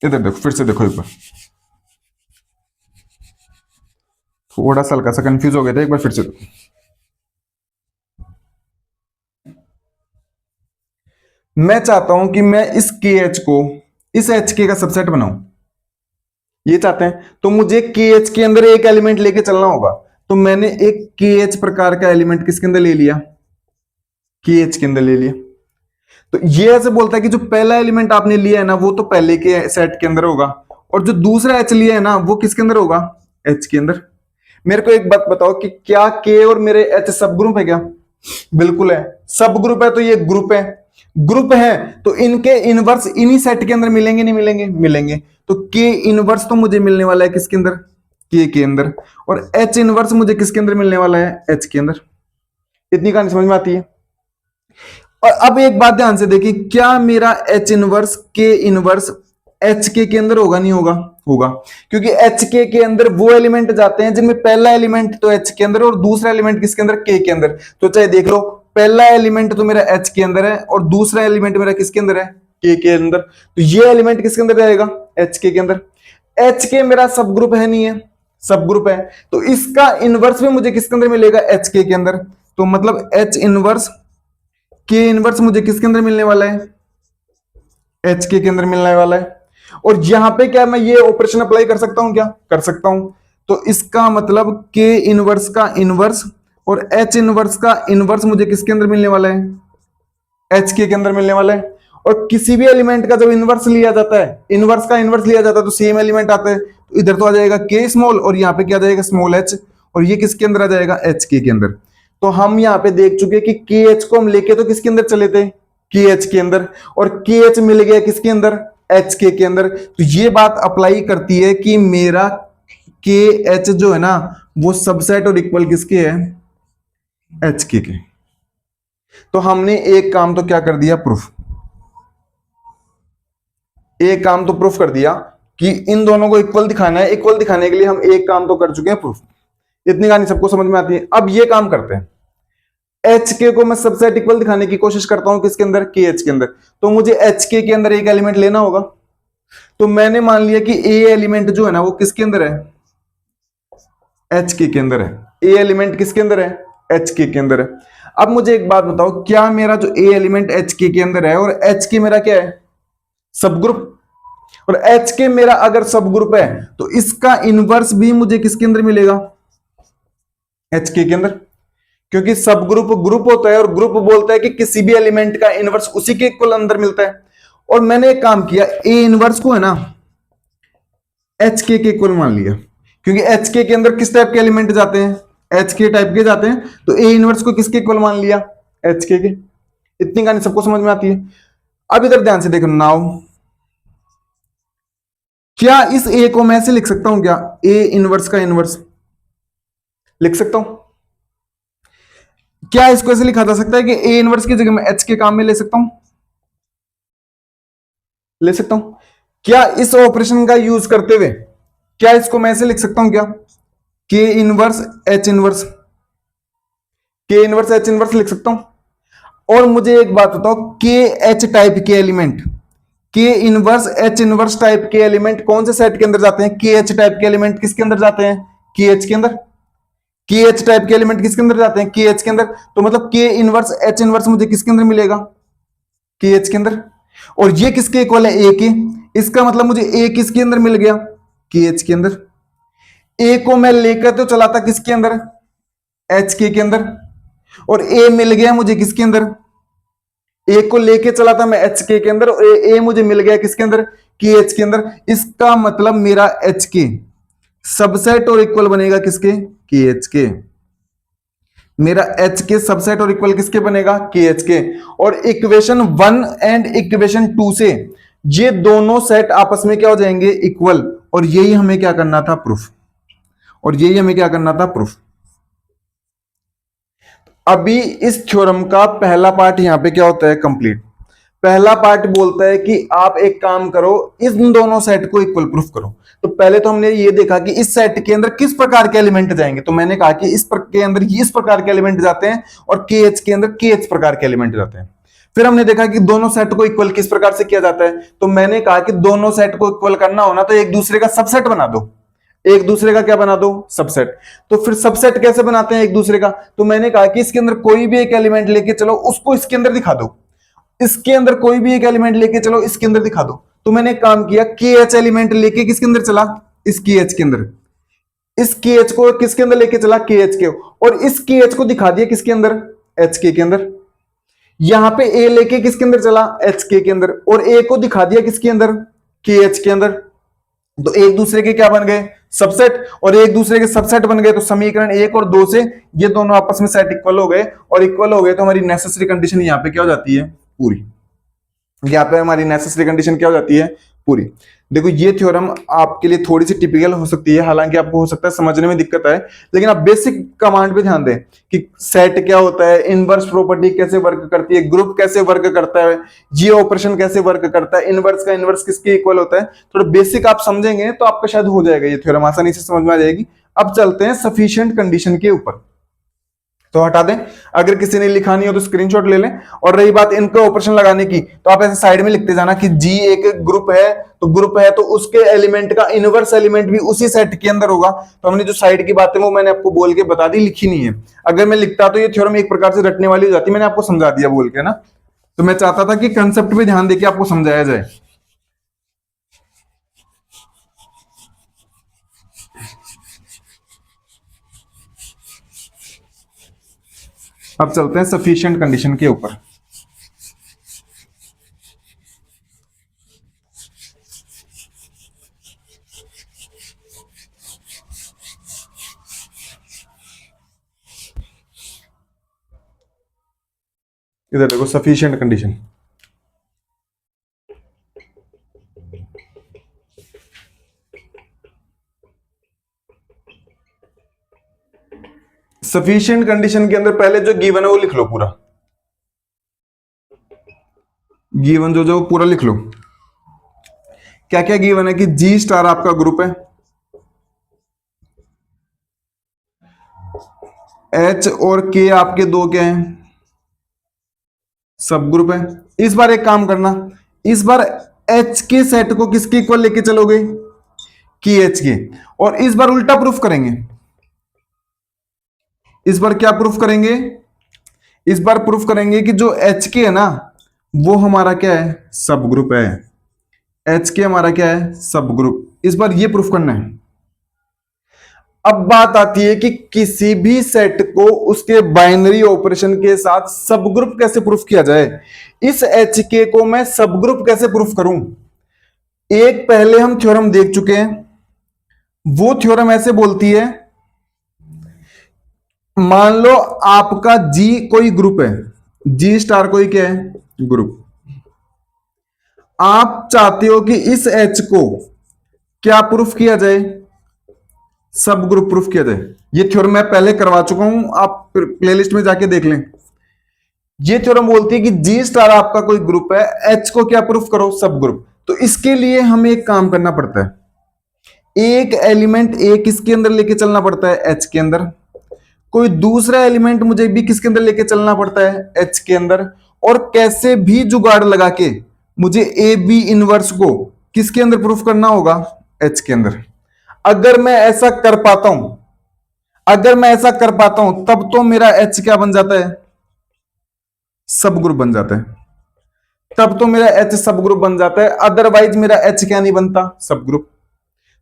इधर देखो, फिर से देखो एक बार, थोड़ा सा हल्का सा कंफ्यूज हो गया था, एक बार फिर से देखो। मैं चाहता हूं कि मैं इस के एच को इस एच के का सबसेट बनाऊं, ये चाहते हैं, तो मुझे के एच के अंदर एक एलिमेंट लेके चलना होगा। तो मैंने एक के एच प्रकार का एलिमेंट किसके अंदर ले लिया, के एच के अंदर ले लिया। तो ये ऐसे बोलता है कि जो पहला एलिमेंट आपने लिया है ना, वो तो पहले के सेट के अंदर होगा, और जो दूसरा एच लिया है ना, वो किसके अंदर होगा, एच के अंदर। मेरे को एक बात बताओ कि क्या के और मेरे एच सब ग्रुप है क्या, बिल्कुल है। सब ग्रुप है तो ये ग्रुप है, ग्रुप है तो इनके इनवर्स इन्हीं सेट के अंदर मिलेंगे, नहीं मिलेंगे, मिलेंगे। तो के इनवर्स तो मुझे मिलने वाला है किसके अंदर, के अंदर। और एच इनवर्स मुझे किसके अंदर मिलने वाला है, एच के अंदर। इतनी कहानी समझ में आती है। और अब एक बात ध्यान से देखिए, क्या मेरा एच इनवर्स के इनवर्स एच के अंदर होगा, नहीं होगा, होगा। क्योंकि एच के अंदर वो एलिमेंट जाते हैं जिनमें पहला एलिमेंट तो एच के अंदर और दूसरा एलिमेंट किसके अंदर, के अंदर। तो चाहे देख लो, पहला एलिमेंट तो मेरा एच के अंदर है और दूसरा एलिमेंट मेरा किसके अंदर है, के अंदर। तो ये एलिमेंट किसके अंदर जाएगा, एच के अंदर। एच के मेरा सब ग्रुप है, नहीं है, सब ग्रुप है। तो इसका इनवर्स भी मुझे किसके अंदर मिलेगा, एच के अंदर। तो मतलब एच इनवर्स के इनवर्स मुझे किसके अंदर मिलने वाला है, एच के अंदर मिलने वाला है। और यहां पे क्या मैं ये ऑपरेशन अप्लाई कर सकता हूं, क्या कर सकता हूं। तो इसका मतलब के इनवर्स का इनवर्स और एच इनवर्स का इनवर्स मुझे किसके अंदर मिलने वाला है, एच के अंदर मिलने वाला है। और किसी भी एलिमेंट का जब इनवर्स लिया जाता है, इनवर्स का इनवर्स लिया जाता है तो सेम एलिमेंट आता है। तो इधर तो आ जाएगा के स्मॉल और यहाँ पे क्या आ जाएगा, स्मॉल एच। और ये किसके अंदर आ जाएगा, एच के अंदर। तो हम यहाँ पे देख चुके कि के एच को हम लेके तो किसके अंदर चले थे, के एच के अंदर। और के एच मिल गया किसके अंदर, एच के अंदर। तो ये बात अप्लाई करती है कि मेरा के एच जो है ना वो सबसेट और इक्वल किसके है, एच के। तो हमने एक काम तो क्या कर दिया, प्रूफ। एक काम तो प्रूफ कर दिया कि इन दोनों को इक्वल दिखाना है। इक्वल दिखाने के लिए हम एक काम तो कर चुके हैं, प्रूफ। इतनी कहानी सबको समझ में आती है। अब ये काम करते हैं, एच के को मैं सबसेट इक्वल दिखाने की कोशिश करता हूं किसके अंदर, के एच के अंदर। तो मुझे एच के अंदर एक एलिमेंट लेना होगा। तो मैंने मान लिया कि ए एलिमेंट जो है ना वो किसके अंदर है, एच के अंदर है। ए एलिमेंट किसके अंदर है, एच के अंदर है। अब मुझे एक बात बताओ, क्या मेरा जो ए एलिमेंट एच के अंदर है और एच के मेरा क्या है, सब ग्रुप। और एच के मेरा अगर सब ग्रुप है तो इसका इनवर्स भी मुझे किसके अंदर मिलेगा, एच के अंदर। क्योंकि सब ग्रुप ग्रुप होता है और ग्रुप बोलता है कि किसी भी एलिमेंट का इनवर्स उसी के इक्वल अंदर मिलता है। और मैंने एक काम किया, ए इनवर्स को है ना एच के इक्वल मान लिया। क्योंकि एच के अंदर किस टाइप के एलिमेंट जाते हैं, एच के टाइप के जाते हैं। तो ए इनवर्स को किसके इक्वल मान लिया, एच के। इतनी कहानी सबको समझ में आती है। अब इधर ध्यान से देखो, नाउ क्या इस ए को मैं ऐसे लिख सकता हूं, क्या ए इनवर्स का इनवर्स लिख सकता हूं। क्या इसको ऐसे लिखा जा सकता है कि ए इनवर्स की जगह मैं एच के काम में ले सकता हूं, ले सकता हूं। क्या इस ऑपरेशन का यूज करते हुए क्या इसको मैं ऐसे लिख सकता हूं, क्या के इनवर्स एच इनवर्स, के इनवर्स एच इनवर्स लिख सकता हूं। और मुझे एक बात बताओ, के एच टाइप के एलिमेंट, के इनवर्स एच इनवर्स टाइप के एलिमेंट कौन से सेट के अंदर जाते हैं, के एच टाइप के एलिमेंट किसके अंदर जाते हैं, के एच के अंदर। के एच टाइप के एलिमेंट किसके अंदर जाते हैं, के एच के अंदर। तो मतलब के इनवर्स एच इनवर्स मुझे किसके अंदर मिलेगा, के एच के अंदर। और ये किसके इक्वल है, ए के। इसका मतलब मुझे ए किसके अंदर मिल गया, के एच के अंदर। ए को मैं लेकर तो चला था किसके अंदर, एच के अंदर। और ए मिल गया मुझे किसके अंदर, ए को लेके चला था मैं एच के अंदर और ए मुझे मिल गया किसके अंदर, के एच के अंदर। इसका मतलब मेरा एच के सबसेट और इक्वल बनेगा किसके, के एच के। मेरा एच के सबसेट और इक्वल किसके बनेगा, के एच के। और इक्वेशन 1 एंड इक्वेशन 2 से ये दोनों सेट आपस में क्या हो जाएंगे, इक्वल। और यही हमें क्या करना था, प्रूफ। और यही हमें क्या करना था, प्रूफ। अभी इस थ्योरम का पहला पार्ट यहां पे क्या होता है, कंप्लीट। पहला पार्ट बोलता है कि आप एक काम करो, इन दोनों सेट को इक्वल प्रूफ करो। तो पहले तो हमने ये देखा कि इस सेट के अंदर किस प्रकार के एलिमेंट जाएंगे। तो मैंने कहा कि के अंदर इस प्रकार के एलिमेंट जाते हैं और के एच के अंदर के एच प्रकार के एलिमेंट जाते हैं। फिर हमने देखा कि दोनों सेट को इक्वल किस प्रकार से किया जाता है। तो मैंने कहा कि दोनों सेट को इक्वल करना होना तो एक दूसरे का सबसेट बना दो, एक दूसरे का क्या बना दो, सबसेट। तो फिर सबसेट कैसे बनाते हैं एक दूसरे का। तो मैंने कहा कि इसके अंदर कोई भी एक एलिमेंट लेके चलो, उसको इसके अंदर दिखा दो। इसके अंदर कोई भी एक एलिमेंट लेके चलो, इसके अंदर दिखा दो। तो मैंने एक काम किया, के एच एलिमेंट लेके किसके अंदर चला, इस के एच के अंदर। इस के एच को किसके अंदर लेके चला, के एच के। और इस के एच को दिखा दिया किसके अंदर, एच के अंदर। यहां पे ए लेके किसके अंदर चला, एच के अंदर। और ए को दिखा दिया किसके अंदर, के एच के अंदर। तो एक दूसरे के क्या बन गए, सबसेट, और एक दूसरे के सबसेट बन गए, तो समीकरण 1 और 2 से ये दोनों आपस में सेट इक्वल हो गए, और इक्वल हो गए तो हमारी नेसेसरी कंडीशन यहाँ पे क्या हो जाती है, पूरी। यहाँ पे हमारी नेसेसरी कंडीशन क्या हो जाती है, पूरी। देखो ये थ्योरम आपके लिए थोड़ी सी टिपिकल हो सकती है, हालांकि आपको हो सकता है समझने में दिक्कत आए, लेकिन आप बेसिक कमांड पे ध्यान दें कि सेट क्या होता है, इनवर्स प्रॉपर्टी कैसे वर्क करती है, ग्रुप कैसे वर्क करता है, ये ऑपरेशन कैसे वर्क करता है, इनवर्स का इनवर्स किसके इक्वल होता है, थोड़ा बेसिक आप समझेंगे तो आपका शायद हो जाएगा, ये थ्योरम आसानी से समझ में आ जाएगी। अब चलते हैं सफिशिएंट कंडीशन के ऊपर, तो हटा दें, अगर किसी ने लिखा नहीं हो तो स्क्रीनशॉट ले लें। और रही बात इनका ऑपरेशन लगाने की, तो आप ऐसे साइड में लिखते जाना कि जी एक ग्रुप है, तो ग्रुप है तो उसके एलिमेंट का इनवर्स एलिमेंट भी उसी सेट के अंदर होगा। तो हमने जो साइड की बात है वो मैंने आपको बोल के बता दी, लिखी नहीं है। अगर मैं लिखता तो ये थ्योरम एक प्रकार से रटने वाली हो जाती, मैंने आपको समझा दिया बोल के ना। तो मैं चाहता था कि कंसेप्ट पे ध्यान देके आपको समझाया जाए। अब चलते हैं सफिशिएंट कंडीशन के ऊपर। इधर देखो सफिशिएंट कंडीशन, सफिशिएंट कंडीशन के अंदर पहले जो गिवन है वो लिख लो पूरा, गिवन जो जो पूरा लिख लो। क्या क्या गिवन है कि जी स्टार आपका ग्रुप है, एच और के आपके दो क्या हैं, सब ग्रुप है। इस बार एक काम करना, इस बार एच के सेट को किसके इक्वल लेके चलोगे, की एच के, और इस बार उल्टा प्रूफ करेंगे। इस बार क्या प्रूफ करेंगे, इस बार प्रूफ करेंगे कि जो एच के है ना वो हमारा क्या है, सब ग्रुप है। एच के हमारा क्या है, सब ग्रुप। इस बार ये प्रूफ करना है। अब बात आती है कि किसी भी सेट को उसके बाइनरी ऑपरेशन के साथ सब ग्रुप कैसे प्रूफ किया जाए। इस एच के को मैं सब ग्रुप कैसे प्रूफ करूं। एक पहले हम थ्योरम देख चुके हैं, वो थ्योरम ऐसे बोलती है, मान लो आपका जी कोई ग्रुप है, जी स्टार कोई क्या है, ग्रुप। आप चाहते हो कि इस एच को क्या प्रूफ किया जाए, सब ग्रुप प्रूफ किया जाए। ये थ्योरम मैं पहले करवा चुका हूं, आप प्लेलिस्ट में जाके देख लें। ये थ्योरम बोलती है कि जी स्टार आपका कोई ग्रुप है, एच को क्या प्रूफ करो, सब ग्रुप। तो इसके लिए हमें एक काम करना पड़ता है, एक एलिमेंट ए किसके अंदर लेके चलना पड़ता है, एच के अंदर। कोई दूसरा एलिमेंट मुझे भी किसके अंदर लेके चलना पड़ता है, एच के अंदर। और कैसे भी जुगाड़ लगा के मुझे ए बी इनवर्स को किसके अंदर प्रूफ करना होगा, एच के अंदर। अगर मैं ऐसा कर पाता हूं, अगर मैं ऐसा कर पाता हूं तब तो मेरा एच क्या बन जाता है, सब ग्रुप बन जाता है। तब तो मेरा एच सब ग्रुप बन जाता है, अदरवाइज मेरा एच क्या नहीं बनता, सब ग्रुप।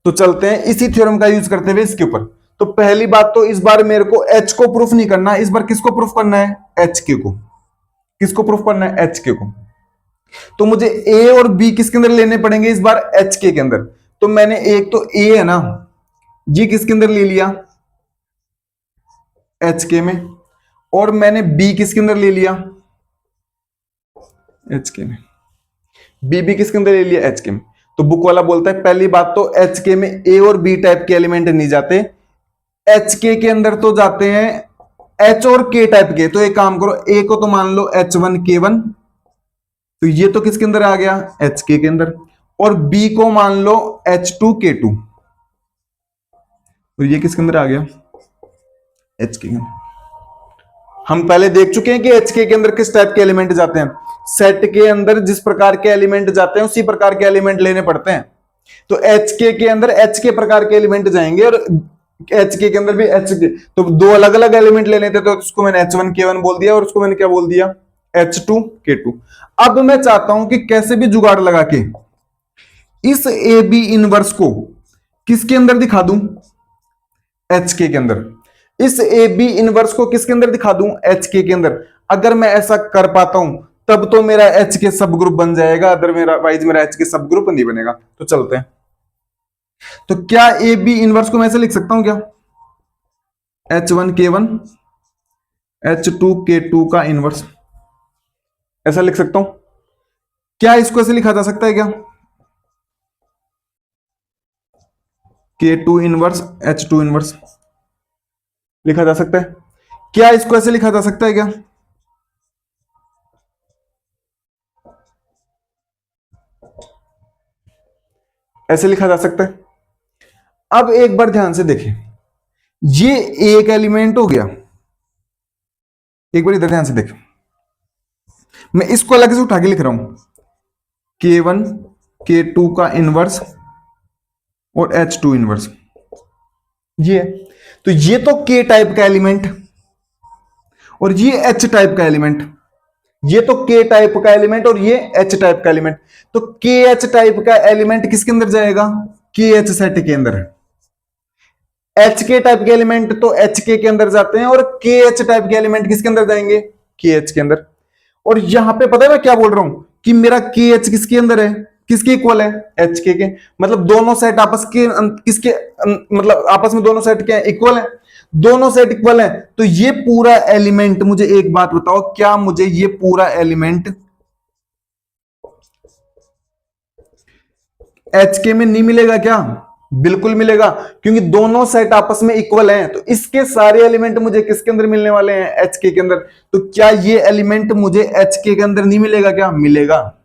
तो चलते हैं इसी थ्योरम का यूज करते हुए इसके ऊपर। तो पहली बात तो इस बार मेरे को एच को प्रूफ नहीं करना, इस बार किसको प्रूफ करना है, एच के को। किसको प्रूफ करना है, एच के को। तो मुझे ए और बी किसके अंदर लेने पड़ेंगे इस बार, एच के अंदर। तो मैंने एक तो ए है ना, ये किसके अंदर ले लिया, एच के में, और मैंने बी किसके अंदर ले लिया, एच के में। बी भी किसके अंदर ले लिया, एच के में। तो बुक वाला बोलता है पहली बात तो एच के में ए और बी टाइप के एलिमेंट नहीं जाते, एच के अंदर तो जाते हैं एच और के टाइप के। तो एक काम करो, ए को तो मान लो H1K1, तो ये तो किसके अंदर आ गया, एच के अंदर। और बी को मान लो H2K2, तो ये किसके अंदर आ गया, एच के अंदर। हम पहले देख चुके हैं कि एच के अंदर किस टाइप के एलिमेंट जाते हैं, सेट के अंदर जिस प्रकार के एलिमेंट जाते हैं उसी प्रकार के एलिमेंट लेने पड़ते हैं। तो एच के अंदर एच के प्रकार के एलिमेंट जाएंगे, और एच के अंदर भी एच के, तो दो अलग अलग एलिमेंट लेने थे, तो उसको मैंने H1K1 बोल दिया, और उसको मैंने क्या बोल दिया, H2K2। अब मैं चाहता हूं कि कैसे भी जुगाड़ लगा के इस ए बी इनवर्स को किसके अंदर दिखा दूं, एच के अंदर। इस ए बी इनवर्स को किसके अंदर दिखा दूं, एच के अंदर। अगर मैं ऐसा कर पाता हूं तब तो मेरा एच के सब ग्रुप बन जाएगा, अदर मेरा वाइज मेरा एच के सब ग्रुप नहीं बनेगा। तो चलते हैं, तो क्या ए बी इनवर्स को मैं ऐसे लिख सकता हूं क्या, H1 K1 H2 K2 का इनवर्स, ऐसा लिख सकता हूं क्या, इसको ऐसे लिखा जा सकता है क्या, K2 इनवर्स H2 इनवर्स लिखा जा सकता है क्या, इसको ऐसे लिखा जा सकता है क्या, ऐसे लिखा जा सकता है। अब एक बार ध्यान से देखें, ये एक एलिमेंट हो गया, एक बार इधर ध्यान से देखें, मैं इसको अलग से उठा के लिख रहा हूं, K1 K2 का इनवर्स और H2 इनवर्स, ये है। तो ये तो K टाइप का एलिमेंट और ये H टाइप का एलिमेंट, ये तो K टाइप का एलिमेंट और ये H टाइप का एलिमेंट। तो KH टाइप का एलिमेंट किसके अंदर जाएगा, KH सेट के अंदर। HK टाइप के एलिमेंट तो HK के अंदर जाते हैं और KH टाइप के एलिमेंट किसके अंदर जाएंगे, KH के अंदर। और यहां पे पता है मैं क्या बोल रहा हूं कि मेरा KH किसके अंदर है, किसके इक्वल है, HK के। मतलब दोनों सेट आपस के किसके मतलब आपस में दोनों सेट क्या है, इक्वल है, दोनों सेट इक्वल है। तो ये पूरा एलिमेंट, मुझे एक बात बताओ, क्या मुझे ये पूरा एलिमेंट HK में नहीं मिलेगा क्या, बिल्कुल मिलेगा, क्योंकि दोनों सेट आपस में इक्वल हैं। तो इसके सारे एलिमेंट मुझे किसके अंदर मिलने वाले हैं, HK के अंदर। तो क्या ये एलिमेंट मुझे HK के अंदर नहीं मिलेगा क्या, मिलेगा।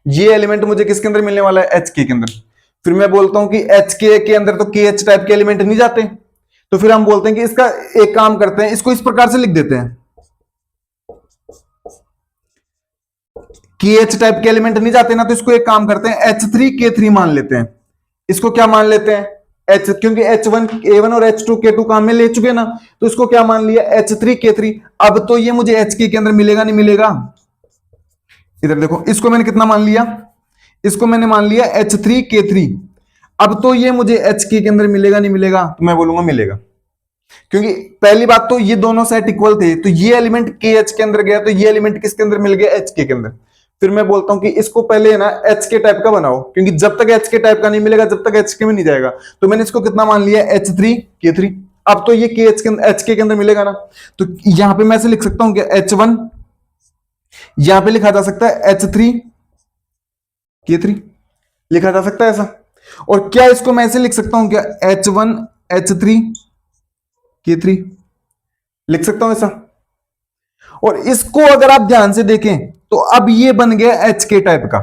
ये एलिमेंट मुझे किसके अंदर मिलने वाला है, HK के अंदर। फिर मैं बोलता हूं कि HK के अंदर तो KH टाइप के एलिमेंट नहीं जाते, तो फिर हम बोलते हैं कि इसका एक काम करते हैं, इसको इस प्रकार से लिख देते हैं, KH टाइप के एलिमेंट नहीं जाते ना, तो इसको एक काम करते हैं H3K3 मान लेते हैं। इसको क्या मान लेते हैं, H, क्योंकि H1A1 और H2K2 काम में ले चुके ना, तो इसको क्या मान लिया, H3K3। अब तो ये मुझे HK के अंदर मिलेगा नहीं मिलेगा, इधर देखो, इसको मैंने कितना मान लिया, इसको मैंने मान लिया H3K3। अब तो ये मुझे HK के अंदर मिलेगा नहीं मिलेगा, तो मैं बोलूंगा मिलेगा, क्योंकि पहली बात तो ये दोनों सेट इक्वल थे, तो ये एलिमेंट KH के अंदर गया, तो ये एलिमेंट किसके अंदर मिल गया, HK के अंदर। फिर मैं बोलता हूं कि इसको पहले ना HK टाइप का बनाओ, क्योंकि जब तक HK टाइप का नहीं मिलेगा जब तक HK में नहीं जाएगा। तो मैंने इसको कितना मान लिया, H3K3। अब तो ये HK के अंदर मिलेगा ना, तो यहां पे मैं ऐसे लिख सकता हूं कि H1, यहां पे लिखा जा सकता है H3K3 लिखा जा सकता है ऐसा। और क्या इसको मैं ऐसे लिख सकता हूं क्या, H1H3K3 लिख सकता हूं ऐसा। और इसको अगर आप ध्यान से देखें तो अब ये बन गया HK टाइप का।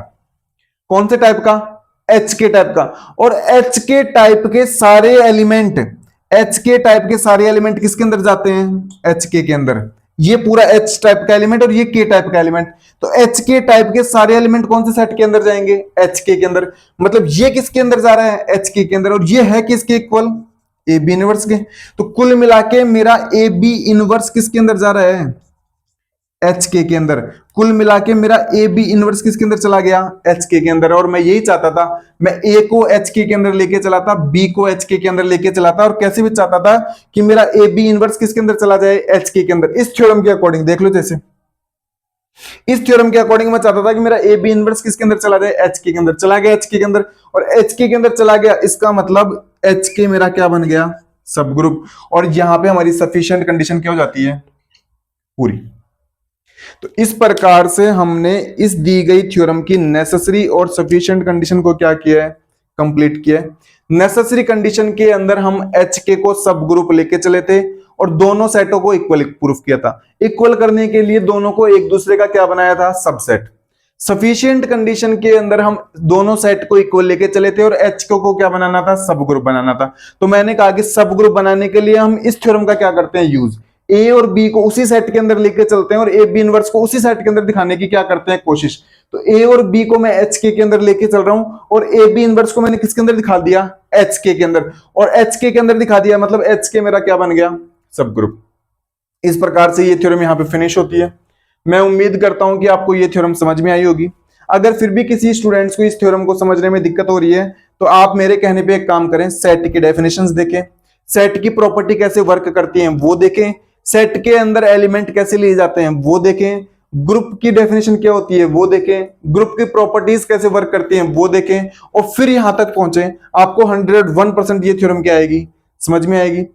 कौन से टाइप का, HK टाइप का। और HK टाइप के सारे एलिमेंट, HK टाइप के सारे एलिमेंट किसके अंदर जाते हैं, HK के अंदर। ये पूरा H टाइप का एलिमेंट और ये K टाइप का एलिमेंट। तो HK टाइप के सारे एलिमेंट कौन से सेट के अंदर जाएंगे, HK के अंदर। मतलब ये किसके अंदर जा रहा है, HK के अंदर, और ये है किसके इक्वल, AB इनवर्स के। तो कुल मिला के मेरा AB इनवर्स किसके अंदर जा रहा है, HK के अंदर। कुल मिला के मेरा AB इनवर्स किसके अंदर चला गया, HK के अंदर। और मैं यही चाहता था, मैं A को HK के अंदर लेके चला था, B को HK के अंदर लेके चला था, और कैसे भी चाहता था कि मेरा AB इनवर्स किसके अंदर चला जाए, HK के अंदर। इस थ्योरम के अकॉर्डिंग देख लो, जैसे इस थ्योरम के अकॉर्डिंग मैं चाहता था कि मेरा AB इनवर्स किसके अंदर चला जाए, HK के अंदर। चला गया HK के अंदर, और HK के अंदर चला गया, इसका मतलब HK मेरा क्या बन गया, सब ग्रुप। और यहां पे हमारी सफिशिएंट कंडीशन क्या हो जाती है, पूरी। तो इस प्रकार से हमने इस दी गई थ्योरम की नेसेसरी और सफिशिएंट कंडीशन को क्या किया है, कंप्लीट किया है। नेसेसरी कंडीशन के अंदर हम HK को सब ग्रुप लेके चले थे और दोनों सेटों को इक्वल प्रूफ किया था। इक्वल करने के लिए दोनों को एक दूसरे का क्या बनाया था, सबसेट। सफिशिएंट कंडीशन के अंदर हम दोनों सेट को इक्वल लेके चले थे और HK को क्या बनाना था, सब ग्रुप बनाना था। तो मैंने कहा कि सब ग्रुप बनाने के लिए हम इस थ्योरम का क्या करते हैं, यूज। A और B को उसी सेट के अंदर लेके चलते हैं और AB इनवर्स को उसी सेट के अंदर दिखाने की क्या करते हैं, कोशिश। तो A और B को मैं HK के अंदर लेके चल रहा हूं और AB इनवर्स को मैंने किसके अंदर दिखा दिया, HK के अंदर। और HK के अंदर दिखा दिया, मतलब HK मेरा क्या बन गया, सब ग्रुप। इस प्रकार से ये थ्योरम यहां पे फिनिश होती है। मैं उम्मीद करता हूं कि आपको ये थ्योरम समझ में आई होगी। अगर फिर भी किसी स्टूडेंट्स को इस थ्योरम को समझने में दिक्कत हो रही है तो आप मेरे कहने पे एक काम करें, सेट की डेफिनेशंस देखें, सेट की प्रॉपर्टी कैसे वर्क करती है वो देखें, सेट के अंदर एलिमेंट कैसे लिए जाते हैं वो देखें, ग्रुप की डेफिनेशन क्या होती है वो देखें, ग्रुप की प्रॉपर्टीज कैसे वर्क करती हैं वो देखें, और फिर यहां तक पहुंचे, आपको 101% ये थ्योरम क्या आएगी, समझ में आएगी।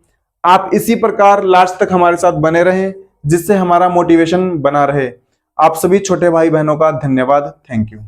आप इसी प्रकार लास्ट तक हमारे साथ बने रहें, जिससे हमारा मोटिवेशन बना रहे। आप सभी छोटे भाई बहनों का धन्यवाद। Thank you.